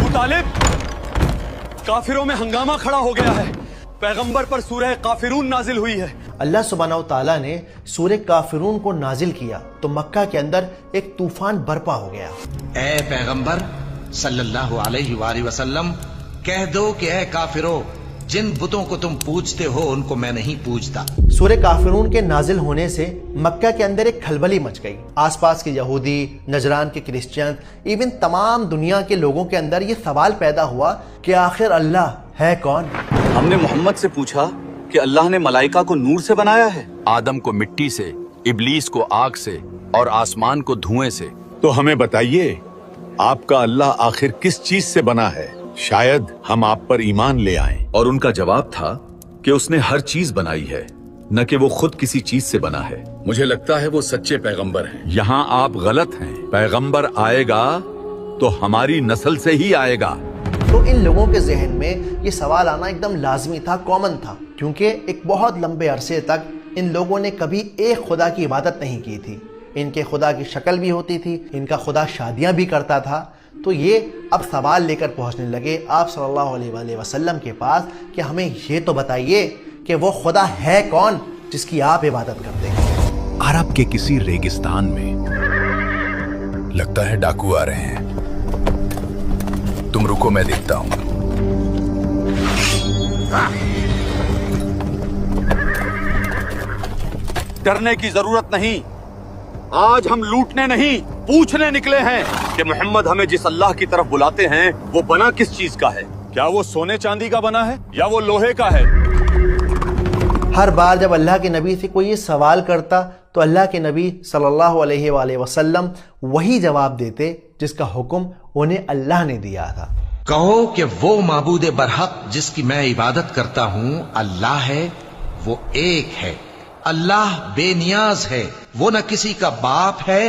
अबू तालिब, काफिरों में हंगामा खड़ा हो गया है। पैगंबर पर सूरह काफिरून नाजिल हुई है। अल्लाह सुब्हानहू तआला ने सूरह काफिरून को नाजिल किया तो मक्का के अंदर एक तूफान बरपा हो गया। ए पैगंबर सल्लल्लाहु अलैहि वसल्लम, कह दो कि ए काफिरों, जिन बुतों को तुम पूजते हो उनको मैं नहीं पूजता। सूरह काफिरून के नाजिल होने से मक्का के अंदर एक खलबली मच गई। आसपास के यहूदी, नजरान के क्रिश्चियन, इवन तमाम दुनिया के लोगों के अंदर ये सवाल पैदा हुआ कि आखिर अल्लाह है कौन। हमने मोहम्मद से पूछा कि अल्लाह ने मलाइका को नूर से बनाया है, आदम को मिट्टी से, इब्लीस को आग से और आसमान को धुएं से। तो हमें बताइए, आपका अल्लाह आखिर किस चीज से बना है? शायद हम आप पर ईमान ले आएं। और उनका जवाब था कि उसने हर चीज बनाई है, न कि वो खुद किसी चीज से बना है। मुझे लगता है वो सच्चे पैगंबर हैं। यहाँ आप गलत हैं। पैगंबर आएगा तो हमारी नस्ल से ही आएगा। तो इन लोगों के जहन में ये सवाल आना एकदम लाजमी था, कॉमन था, क्योंकि एक बहुत लंबे अरसे तक इन लोगों ने कभी एक खुदा की इबादत नहीं की थी। इनके खुदा की शक्ल भी होती थी, इनका खुदा शादियां भी करता था। तो ये अब सवाल लेकर पहुंचने लगे आप सल्लल्लाहु अलैहि वसल्लम के पास कि हमें ये तो बताइए कि वो खुदा है कौन जिसकी आप इबादत करते हैं। अरब के किसी रेगिस्तान में लगता है डाकू आ रहे हैं। तुम रुको, मैं देखता हूं। डरने की जरूरत नहीं। आज हम लूटने नहीं, पूछने निकले हैं कि मोहम्मद हमें जिस अल्लाह की तरफ बुलाते हैं वो बना किस चीज का है। क्या वो सोने चांदी का बना है या वो लोहे का है? हर बार जब अल्लाह के नबी से कोई ये सवाल करता तो अल्लाह के नबी सल्लल्लाहु अलैहि वसल्लम वही जवाब देते जिसका हुक्म उन्हें अल्लाह ने दिया था। कहो कि वो माबूद बरहक जिसकी मैं इबादत करता हूँ अल्लाह है, वो एक है। अल्लाह बेनियाज है, वो न किसी का बाप है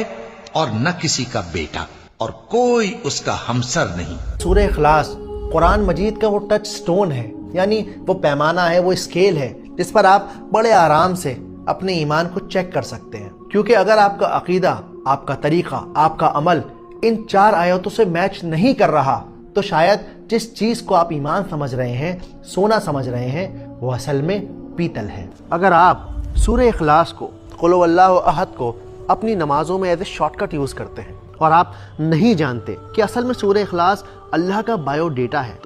और न किसी का बेटा, और कोई उसका हमसर नहीं। सूरह इखलास कुरान मजीद का वो टच स्टोन है, यानी वो पैमाना है, वो स्केल है जिस पर आप बड़े आराम से अपने ईमान को चेक कर सकते हैं। क्योंकि अगर आपका अकीदा, आपका तरीका, आपका अमल इन 4 आयतों से मैच नहीं कर रहा तो शायद जिस चीज को आप ईमान समझ रहे हैं, सोना समझ रहे हैं, वो असल में पीतल है। अगर आप सूरह इखलास को, कुल हुवल्लाहु अहद को अपनी नमाजों में एज ए शॉर्टकट यूज करते हैं और आप नहीं जानते कि असल में सूरह इखलास अल्लाह का बायोडेटा है,